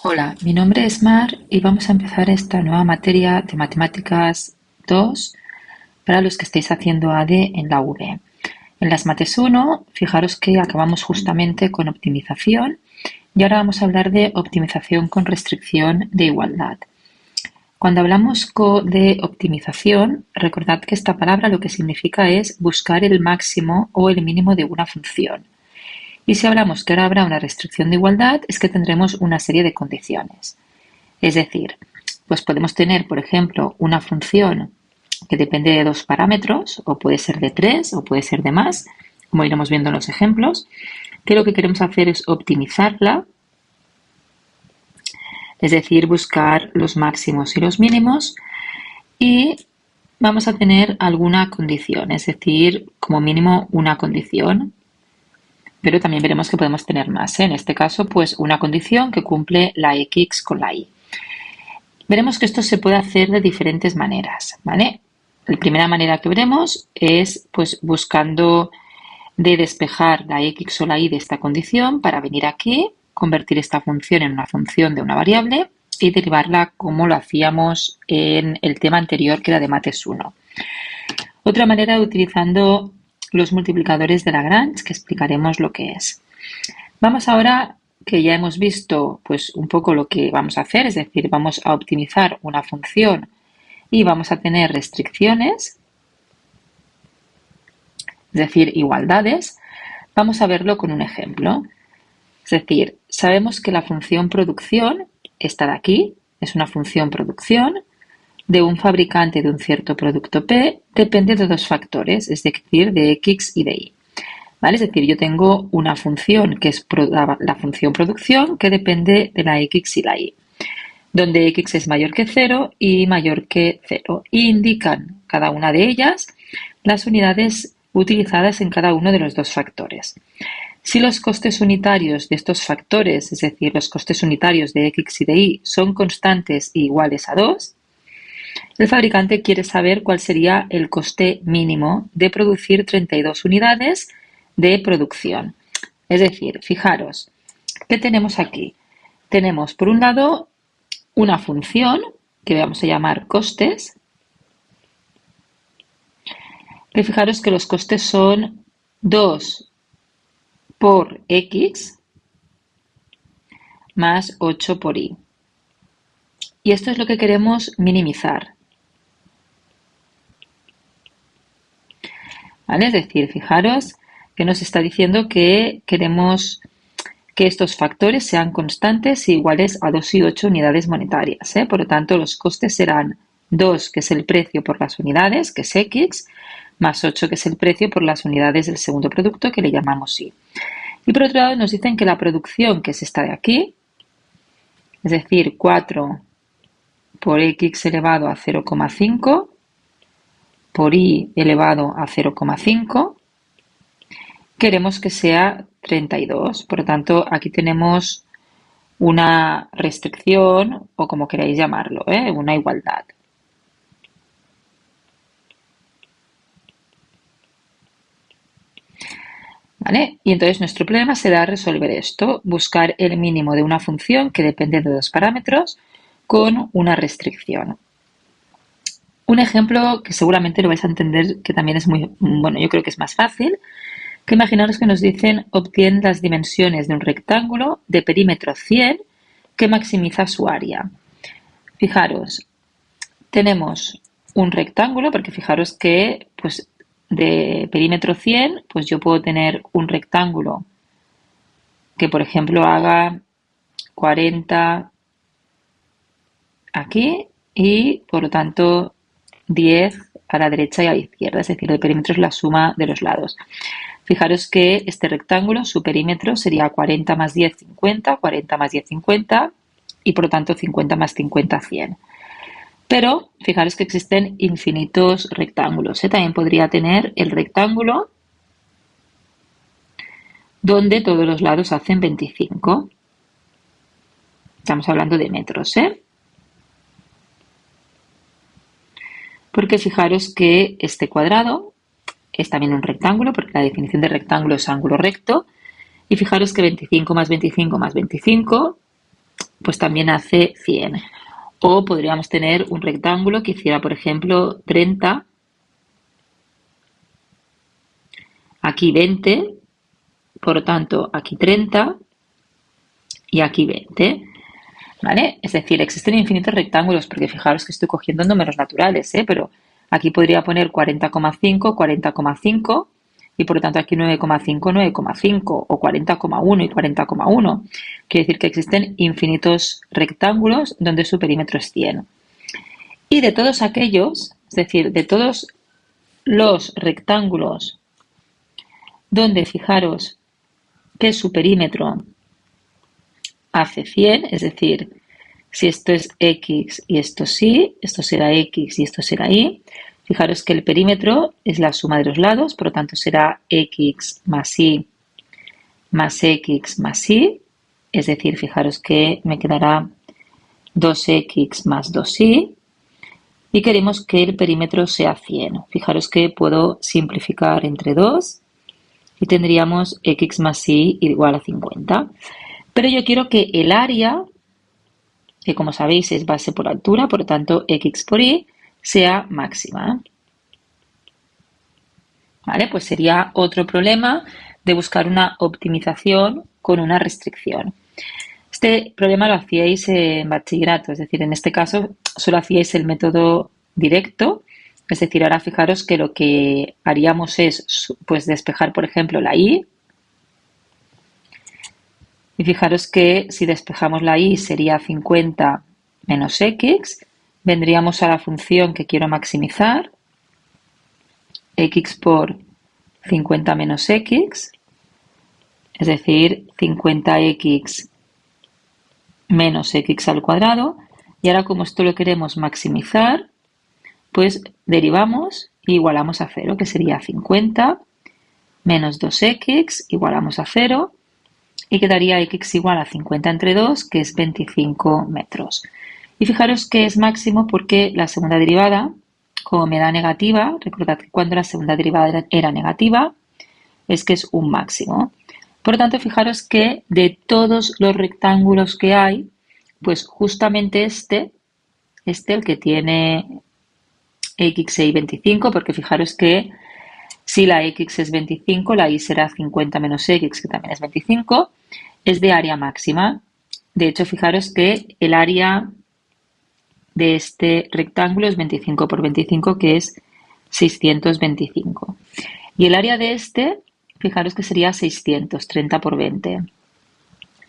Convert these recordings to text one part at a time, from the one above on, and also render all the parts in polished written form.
Hola, mi nombre es Mar y vamos a empezar esta nueva materia de Matemáticas 2 para los que estéis haciendo ADE en la UV. En las Mates 1, fijaros que acabamos justamente con optimización y ahora vamos a hablar de optimización con restricción de igualdad. Cuando hablamos de optimización, recordad que esta palabra lo que significa es buscar el máximo o el mínimo de una función. Y si hablamos que ahora habrá una restricción de igualdad, es que tendremos una serie de condiciones. Es decir, pues podemos tener, por ejemplo, una función que depende de dos parámetros, o puede ser de tres, o puede ser de más, como iremos viendo en los ejemplos, que lo que queremos hacer es optimizarla, es decir, buscar los máximos y los mínimos, y vamos a tener alguna condición, es decir, como mínimo una condición, pero también veremos que podemos tener más. En este caso, pues una condición que cumple la X con la Y. Veremos que esto se puede hacer de diferentes maneras, ¿vale? La primera manera que veremos es pues buscando de despejar la X o la Y de esta condición para venir aquí, convertir esta función en una función de una variable y derivarla como lo hacíamos en el tema anterior que era de Mates 1. Otra manera utilizando los multiplicadores de Lagrange, que explicaremos lo que es. Vamos ahora, que ya hemos visto pues un poco lo que vamos a hacer, es decir, vamos a optimizar una función y vamos a tener restricciones, es decir, igualdades. Vamos a verlo con un ejemplo. Es decir, sabemos que la función producción, esta de aquí, es una función producción de un fabricante de un cierto producto P, depende de dos factores, es decir, de X y de Y. ¿Vale? Es decir, yo tengo una función que es la función producción que depende de la X y la Y, donde X es mayor que 0 y mayor que 0, y indican cada una de ellas las unidades utilizadas en cada uno de los dos factores. Si los costes unitarios de estos factores, es decir, los costes unitarios de X y de Y, son constantes e iguales a 2, el fabricante quiere saber cuál sería el coste mínimo de producir 32 unidades de producción. Es decir, fijaros, ¿qué tenemos aquí? Tenemos, por un lado, una función que vamos a llamar costes, que fijaros que los costes son 2 por X más 8 por Y. Y esto es lo que queremos minimizar. ¿Vale? Es decir, fijaros que nos está diciendo que queremos que estos factores sean constantes e iguales a 2 y 8 unidades monetarias. Por lo tanto, los costes serán 2, que es el precio por las unidades, que es X, más 8, que es el precio por las unidades del segundo producto, que le llamamos Y. Y por otro lado, nos dicen que la producción, que es esta de aquí, es decir, 4 por X elevado a 0,5 por Y elevado a 0,5, queremos que sea 32. Por lo tanto, aquí tenemos una restricción, o como queráis llamarlo, una igualdad. ¿Vale? Y entonces nuestro problema será resolver esto, buscar el mínimo de una función que depende de dos parámetros con una restricción. Un ejemplo que seguramente lo vais a entender que también es muy, bueno, yo creo que es más fácil, que imaginaros que nos dicen obtén las dimensiones de un rectángulo de perímetro 100 que maximiza su área. Fijaros, tenemos un rectángulo, porque fijaros que pues, de perímetro 100, pues yo puedo tener un rectángulo que, por ejemplo, haga 40 aquí y, por lo tanto, 10 a la derecha y a la izquierda, es decir, el perímetro es la suma de los lados. Fijaros que este rectángulo, su perímetro sería 40 más 10, 50, 40 más 10, 50 y por lo tanto 50 más 50, 100. Pero fijaros que existen infinitos rectángulos. También podría tener el rectángulo donde todos los lados hacen 25. Estamos hablando de metros, Porque fijaros que este cuadrado es también un rectángulo, porque la definición de rectángulo es ángulo recto. Y fijaros que 25 más 25 más 25 pues también hace 100. O podríamos tener un rectángulo que hiciera, por ejemplo, 30, aquí 20, por lo tanto, aquí 30 y aquí 20. ¿Vale? Es decir, existen infinitos rectángulos, porque fijaros que estoy cogiendo números naturales, pero aquí podría poner 40,5, 40,5 y por lo tanto aquí 9,5, 9,5 o 40,1 y 40,1. Quiere decir que existen infinitos rectángulos donde su perímetro es 100. Y de todos aquellos, es decir, de todos los rectángulos donde fijaros que su perímetro hace 100, es decir, si esto es X y esto sí, esto será X y esto será Y. Fijaros que el perímetro es la suma de los lados, por lo tanto será X más Y más X más Y. Es decir, fijaros que me quedará 2X más 2Y. Y queremos que el perímetro sea 100. Fijaros que puedo simplificar entre 2 y tendríamos X más Y igual a 50. Pero yo quiero que el área, que como sabéis es base por altura, por lo tanto X por Y, sea máxima. ¿Vale? Pues sería otro problema de buscar una optimización con una restricción. Este problema lo hacíais en bachillerato, es decir, en este caso solo hacíais el método directo, es decir, ahora fijaros que lo que haríamos es pues despejar, por ejemplo, la Y. Y fijaros que si despejamos la Y sería 50 menos X, vendríamos a la función que quiero maximizar, X por 50 menos X, es decir, 50X menos X al cuadrado. Y ahora como esto lo queremos maximizar, pues derivamos e igualamos a 0, que sería 50 menos 2X, igualamos a 0. Y quedaría X igual a 50 entre 2, que es 25 metros. Y fijaros que es máximo porque la segunda derivada, como me da negativa, recordad que cuando la segunda derivada era negativa, es que es un máximo. Por lo tanto, fijaros que de todos los rectángulos que hay, pues justamente este, el que tiene X e Y 25, porque fijaros que si la X es 25, la Y será 50 menos X, que también es 25, es de área máxima. De hecho, fijaros que el área de este rectángulo es 25 por 25, que es 625. Y el área de este, fijaros que sería 630 por 20.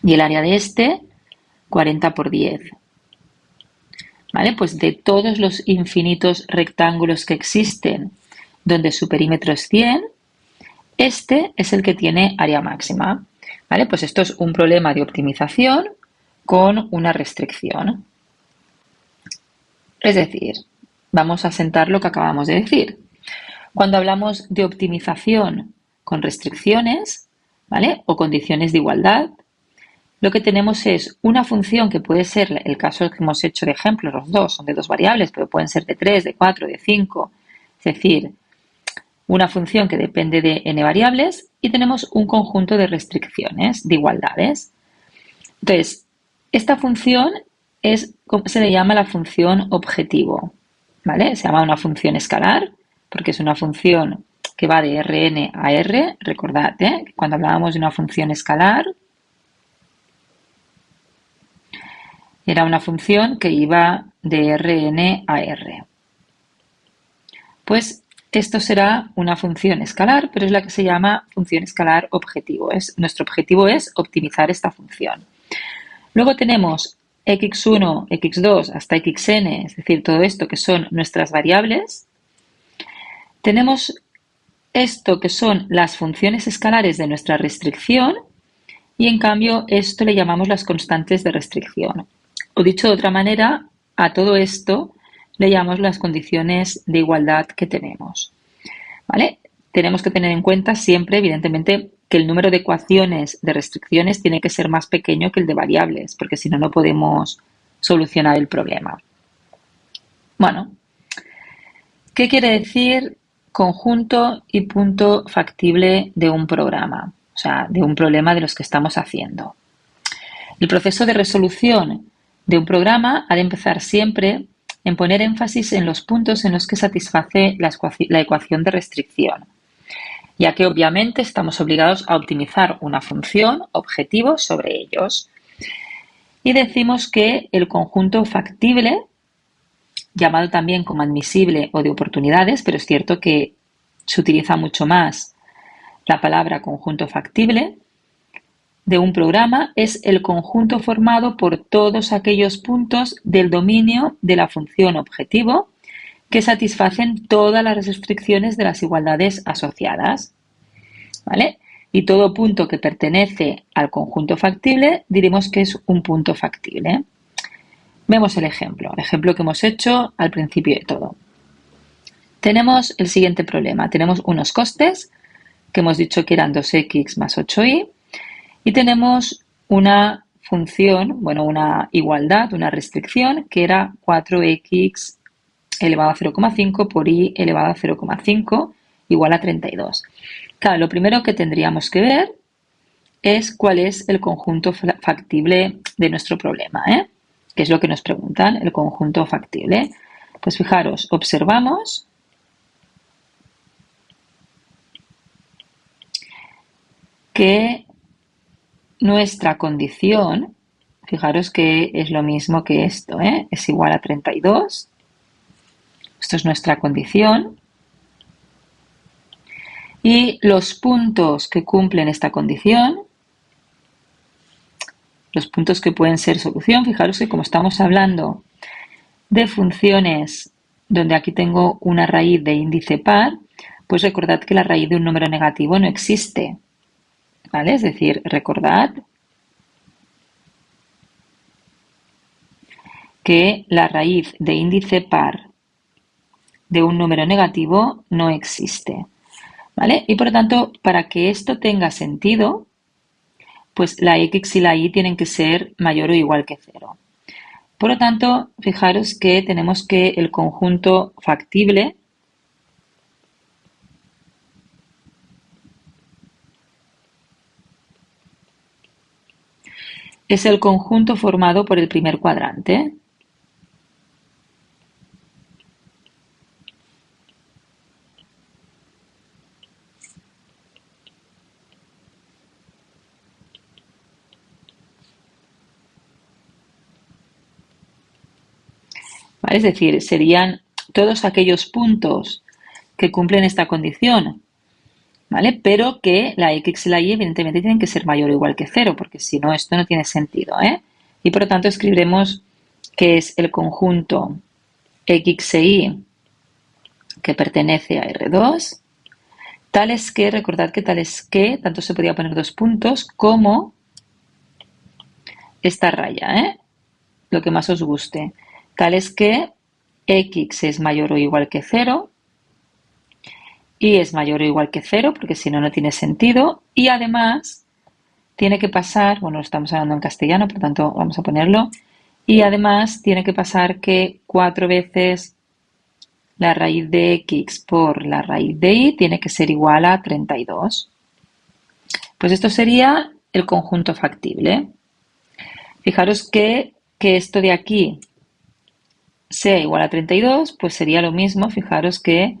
Y el área de este, 40 por 10. ¿Vale? Pues de todos los infinitos rectángulos que existen donde su perímetro es 100, este es el que tiene área máxima. ¿Vale? Pues esto es un problema de optimización con una restricción. Es decir, vamos a sentar lo que acabamos de decir. Cuando hablamos de optimización con restricciones, ¿vale? O condiciones de igualdad, lo que tenemos es una función que puede ser, el caso que hemos hecho de ejemplo, los dos son de dos variables, pero pueden ser de 3, de 4, de 5, es decir, una función que depende de n variables y tenemos un conjunto de restricciones, de igualdades. Entonces, esta función se le llama la función objetivo, ¿vale? Se llama una función escalar porque es una función que va de Rn a R. Recordad, que cuando hablábamos de una función escalar, era una función que iba de Rn a R. Pues esto será una función escalar, pero es la que se llama función escalar objetivo. Nuestro objetivo es optimizar esta función. Luego tenemos x1, x2 hasta xn, es decir, todo esto que son nuestras variables. Tenemos esto que son las funciones escalares de nuestra restricción y en cambio esto le llamamos las constantes de restricción. O dicho de otra manera, a todo esto le llamamos las condiciones de igualdad que tenemos. ¿Vale? Tenemos que tener en cuenta siempre, evidentemente, que el número de ecuaciones de restricciones tiene que ser más pequeño que el de variables, porque si no, no podemos solucionar el problema. Bueno, ¿qué quiere decir conjunto y punto factible de un programa? O sea, de un problema de los que estamos haciendo. El proceso de resolución de un programa ha de empezar siempre en poner énfasis en los puntos en los que satisface la ecuación de restricción, ya que obviamente estamos obligados a optimizar una función objetivo sobre ellos. Y decimos que el conjunto factible, llamado también como admisible o de oportunidades, pero es cierto que se utiliza mucho más la palabra conjunto factible, de un programa es el conjunto formado por todos aquellos puntos del dominio de la función objetivo que satisfacen todas las restricciones de las igualdades asociadas, ¿vale? Y todo punto que pertenece al conjunto factible diremos que es un punto factible. Vemos el ejemplo que hemos hecho al principio de todo. Tenemos el siguiente problema. Tenemos unos costes que hemos dicho que eran 2x más 8y y tenemos una función, bueno, una igualdad, una restricción que era 4x elevado a 0,5 por y elevado a 0,5 igual a 32. Claro, lo primero que tendríamos que ver es cuál es el conjunto factible de nuestro problema, que es lo que nos preguntan, el conjunto factible. Pues fijaros, observamos que nuestra condición, fijaros que es lo mismo que esto, es igual a 32. Esto es nuestra condición. Y los puntos que cumplen esta condición, los puntos que pueden ser solución, fijaros que como estamos hablando de funciones donde aquí tengo una raíz de índice par, pues recordad que la raíz de un número negativo no existe, ¿vale? Es decir, recordad que la raíz de índice par de un número negativo no existe, ¿vale? Y por lo tanto, para que esto tenga sentido, pues la x y la y tienen que ser mayor o igual que 0. Por lo tanto, fijaros que tenemos que el conjunto factible es el conjunto formado por el primer cuadrante. ¿Vale? Es decir, serían todos aquellos puntos que cumplen esta condición, ¿vale? Pero que la x y la y evidentemente tienen que ser mayor o igual que 0, porque si no, esto no tiene sentido, Y por lo tanto escribiremos que es el conjunto x e y que pertenece a R2, tales que, recordad que tales que, tanto se podía poner dos puntos como esta raya, lo que más os guste, tales que x es mayor o igual que 0, y es mayor o igual que 0, porque si no, no tiene sentido, y además tiene que pasar, bueno, estamos hablando en castellano, por lo tanto vamos a ponerlo, y además tiene que pasar que 4 veces la raíz de x por la raíz de y tiene que ser igual a 32. Pues esto sería el conjunto factible. Fijaros que esto de aquí sea igual a 32, pues sería lo mismo, fijaros que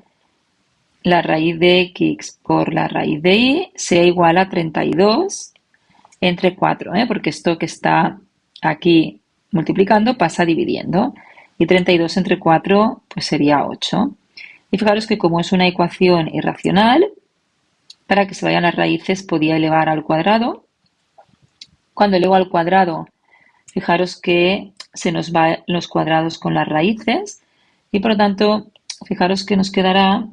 la raíz de x por la raíz de y sea igual a 32 entre 4, porque esto que está aquí multiplicando pasa dividiendo. Y 32 entre 4 pues sería 8. Y fijaros que como es una ecuación irracional, para que se vayan las raíces podía elevar al cuadrado. Cuando elevo al cuadrado, fijaros que se nos van los cuadrados con las raíces y por lo tanto, fijaros que nos quedará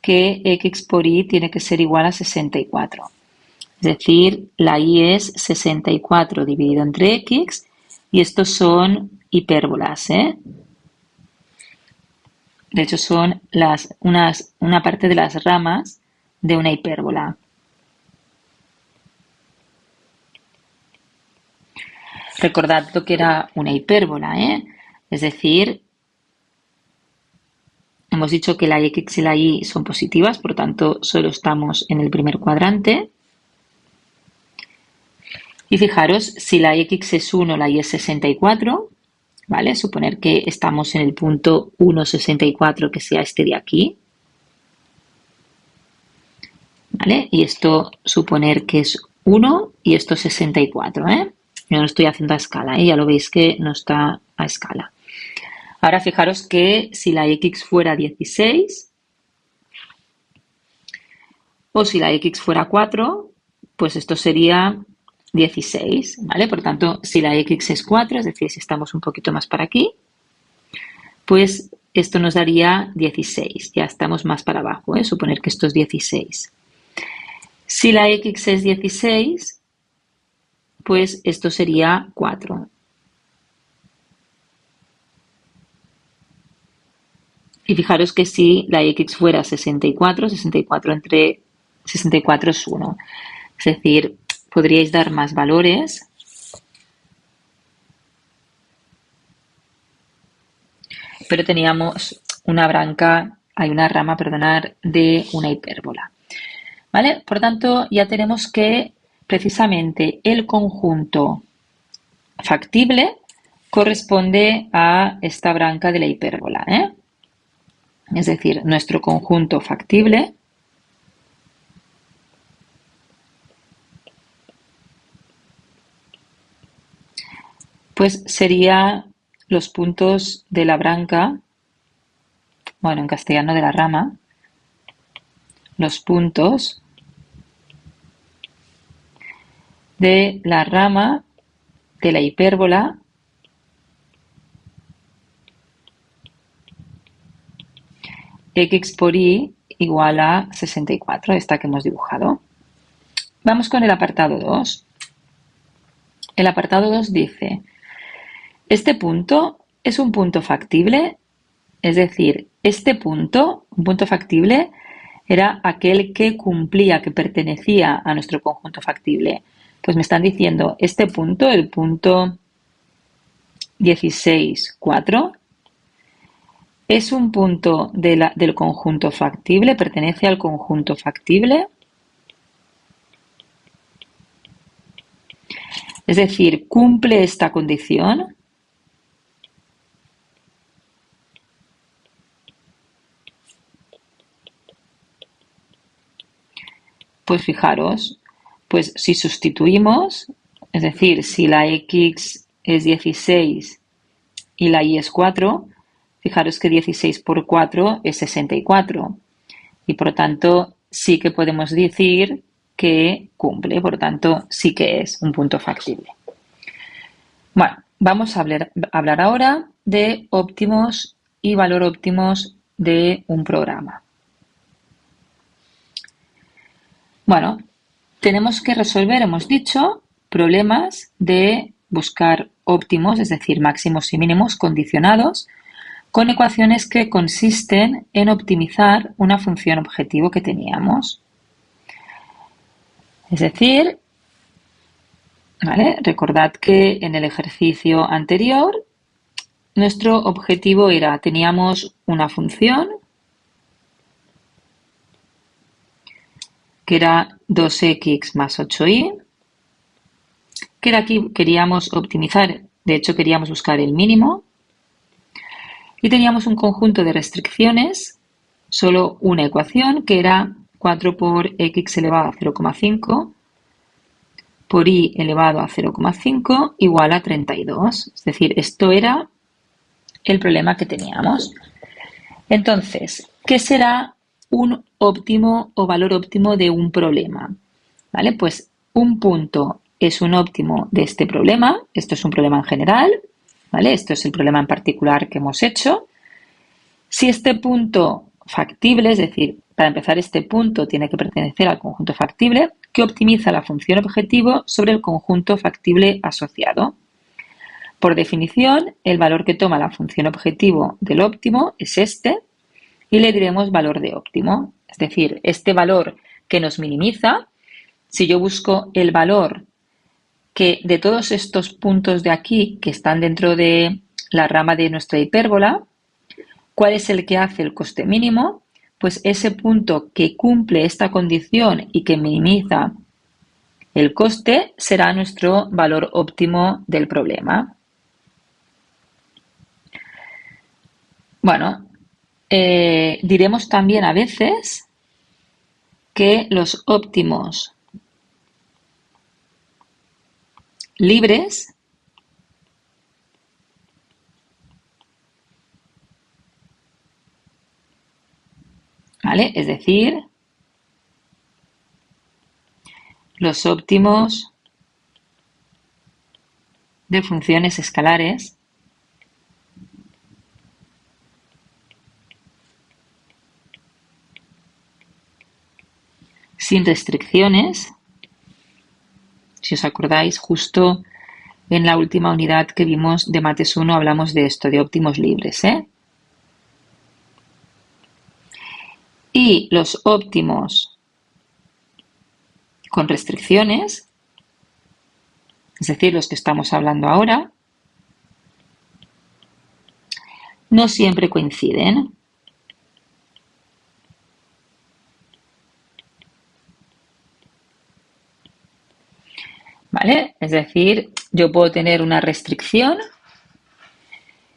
que x por y tiene que ser igual a 64. Es decir, la y es 64 dividido entre x y estos son hipérbolas, De hecho, son una parte de las ramas de una hipérbola. Recordad lo que era una hipérbola, Es decir, hemos dicho que la x y la y son positivas, por lo tanto, solo estamos en el primer cuadrante. Y fijaros, si la x es 1, la y es 64, ¿vale? Suponer que estamos en el punto 1,64, que sea este de aquí, ¿vale? Y esto suponer que es 1 y esto 64, ¿eh? Yo no estoy haciendo a escala, ¿eh? Ya lo veis que no está a escala. Ahora fijaros que si la x fuera 16 o si la x fuera 4, pues esto sería 16, ¿vale? Por tanto, si la x es 4, es decir, si estamos un poquito más para aquí, pues esto nos daría 16. Ya estamos más para abajo, ¿eh? Suponer que esto es 16. Si la x es 16, pues esto sería 4. Y fijaros que si la x fuera 64, 64 entre 64 es 1. Es decir, podríais dar más valores. Pero teníamos una rama, perdonar, de una hipérbola. ¿Vale? Por tanto, ya tenemos que precisamente el conjunto factible corresponde a esta branca de la hipérbola, ¿eh? Es decir, nuestro conjunto factible pues sería los puntos de la branca, bueno, en castellano de la rama, los puntos de la rama de la hipérbola x por y igual a 64, esta que hemos dibujado. Vamos con el apartado 2. El apartado 2 dice, este punto es un punto factible, es decir, este punto, un punto factible, era aquel que cumplía, que pertenecía a nuestro conjunto factible. Pues me están diciendo, este punto, el punto 16, 4, es un punto del conjunto factible, pertenece al conjunto factible. Es decir, cumple esta condición. Pues fijaros, pues si sustituimos, es decir, si la x es 16 y la y es 4, fijaros que 16 por 4 es 64. Y por tanto, sí que podemos decir que cumple, por tanto, sí que es un punto factible. Bueno, vamos a hablar ahora de óptimos y valor óptimos de un programa. Bueno, tenemos que resolver, hemos dicho, problemas de buscar óptimos, es decir, máximos y mínimos condicionados, con ecuaciones que consisten en optimizar una función objetivo que teníamos. Es decir, ¿vale? Recordad que en el ejercicio anterior nuestro objetivo era, teníamos una función que era 2x más 8y, que de aquí queríamos optimizar, de hecho queríamos buscar el mínimo, y teníamos un conjunto de restricciones, solo una ecuación, que era 4 por x elevado a 0,5 por y elevado a 0,5 igual a 32. Es decir, esto era el problema que teníamos. Entonces, ¿qué será un óptimo o valor óptimo de un problema? ¿Vale? Pues un punto es un óptimo de este problema. Esto es un problema en general, ¿vale? Esto es el problema en particular que hemos hecho. Si este punto factible, es decir, para empezar este punto tiene que pertenecer al conjunto factible, que optimiza la función objetivo sobre el conjunto factible asociado. Por definición, el valor que toma la función objetivo del óptimo es este y le diremos valor de óptimo. Es decir, este valor que nos minimiza, si yo busco el valor que de todos estos puntos de aquí que están dentro de la rama de nuestra hipérbola, ¿cuál es el que hace el coste mínimo? Pues ese punto que cumple esta condición y que minimiza el coste será nuestro valor óptimo del problema. Bueno, diremos también a veces que los óptimos libres ¿vale? Es decir, los óptimos de funciones escalares sin restricciones. Si os acordáis, justo en la última unidad que vimos de Mates 1 hablamos de esto, de óptimos libres, Y los óptimos con restricciones, es decir, los que estamos hablando ahora, no siempre coinciden. ¿Vale? Es decir, yo puedo tener una restricción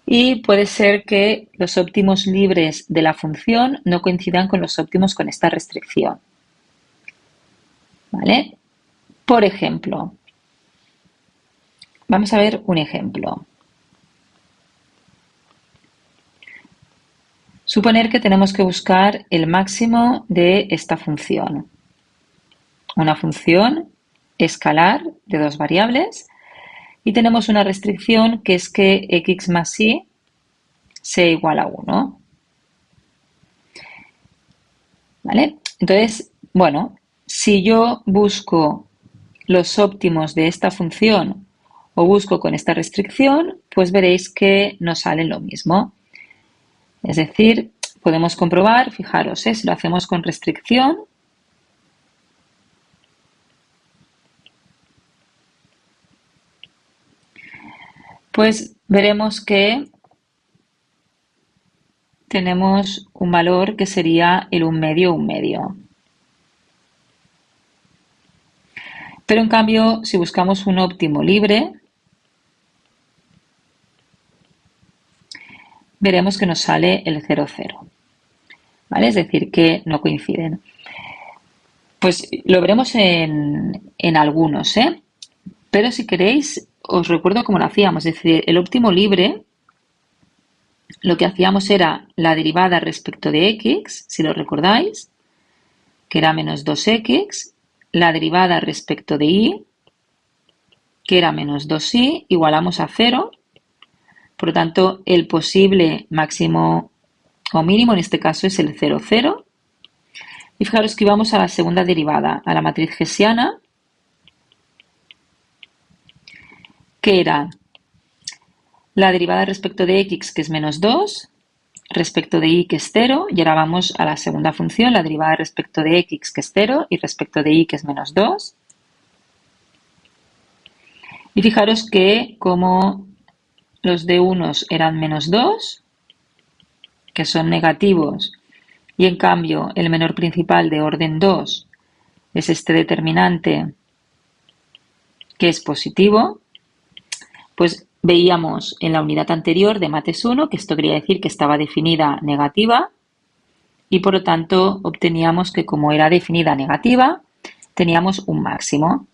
y puede ser que los óptimos libres de la función no coincidan con los óptimos con esta restricción. ¿Vale? Por ejemplo, vamos a ver un ejemplo. Suponer que tenemos que buscar el máximo de esta función. Una función escalar de dos variables y tenemos una restricción que es que x más y sea igual a 1. ¿Vale? Entonces, bueno, si yo busco los óptimos de esta función o busco con esta restricción, pues veréis que no salen lo mismo. Es decir, podemos comprobar, fijaros, si lo hacemos con restricción, pues veremos que tenemos un valor que sería el 1/2, 1/2. Pero en cambio, si buscamos un óptimo libre, veremos que nos sale el 0, 0. ¿Vale? Es decir, que no coinciden. Pues lo veremos en algunos, Pero si queréis, os recuerdo cómo lo hacíamos. Es decir, el óptimo libre, lo que hacíamos era la derivada respecto de x, si lo recordáis, que era menos 2x, la derivada respecto de y, que era menos 2y, igualamos a 0. Por lo tanto, el posible máximo o mínimo en este caso es el 0, 0. Y fijaros que íbamos a la segunda derivada, a la matriz hessiana, que era la derivada respecto de x, que es menos 2, respecto de y, que es 0, y ahora vamos a la segunda función, la derivada respecto de x, que es 0, y respecto de y, que es menos 2. Y fijaros que como los de unos eran menos 2, que son negativos, y en cambio el menor principal de orden 2 es este determinante que es positivo, pues veíamos en la unidad anterior de Mates 1 que esto quería decir que estaba definida negativa y por lo tanto obteníamos que como era definida negativa teníamos un máximo.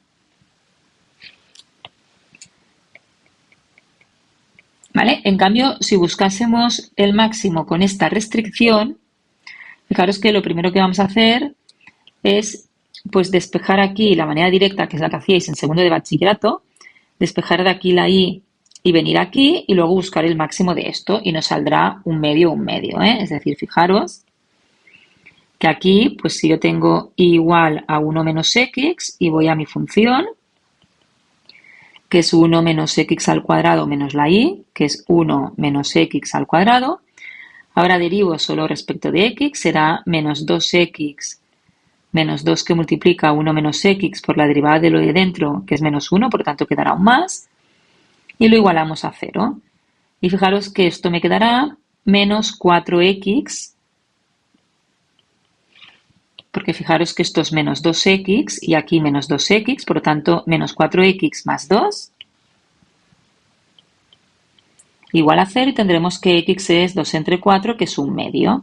¿Vale? En cambio, si buscásemos el máximo con esta restricción, fijaros que lo primero que vamos a hacer es pues despejar aquí la manera directa, que es la que hacíais en segundo de bachillerato, despejar de aquí la y y venir aquí y luego buscar el máximo de esto y nos saldrá 1/2, 1/2, Es decir, fijaros que aquí, pues si yo tengo y igual a 1 menos x y voy a mi función, que es 1 menos x al cuadrado menos la y, que es 1 menos x al cuadrado. Ahora derivo solo respecto de x, será menos 2x menos 2 que multiplica 1 menos x por la derivada de lo de dentro, que es menos 1, por lo tanto quedará un más, y lo igualamos a 0. Y fijaros que esto me quedará menos 4x porque fijaros que esto es menos 2x y aquí menos 2x, por lo tanto menos 4x más 2 igual a 0 y tendremos que x es 2 entre 4, que es 1/2.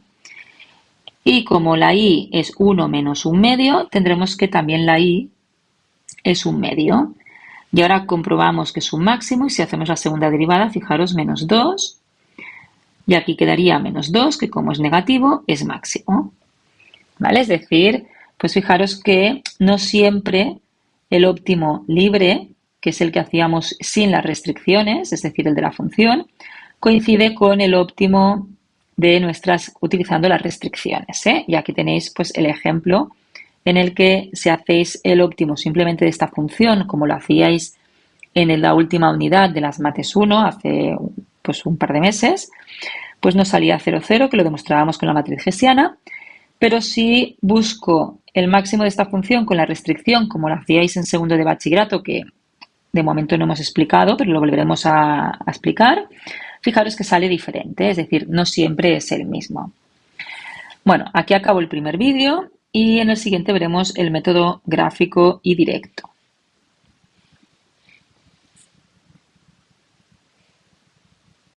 Y como la y es 1 menos 1/2, tendremos que también la y es 1/2. Y ahora comprobamos que es un máximo y si hacemos la segunda derivada, fijaros, menos 2. Y aquí quedaría menos 2, que como es negativo, es máximo. ¿Vale? Es decir, pues fijaros que no siempre el óptimo libre, que es el que hacíamos sin las restricciones, es decir, el de la función, coincide con el óptimo de nuestras utilizando las restricciones, ¿eh? Y aquí tenéis pues el ejemplo en el que si hacéis el óptimo simplemente de esta función, como lo hacíais en la última unidad de las mates 1 hace pues un par de meses, pues nos salía 0, 0, que lo demostrábamos con la matriz hessiana. Pero si busco el máximo de esta función con la restricción, como lo hacíais en segundo de bachillerato, que de momento no hemos explicado, pero lo volveremos a explicar, fijaros que sale diferente, es decir, no siempre es el mismo. Bueno, aquí acabo el primer vídeo y en el siguiente veremos el método gráfico y directo.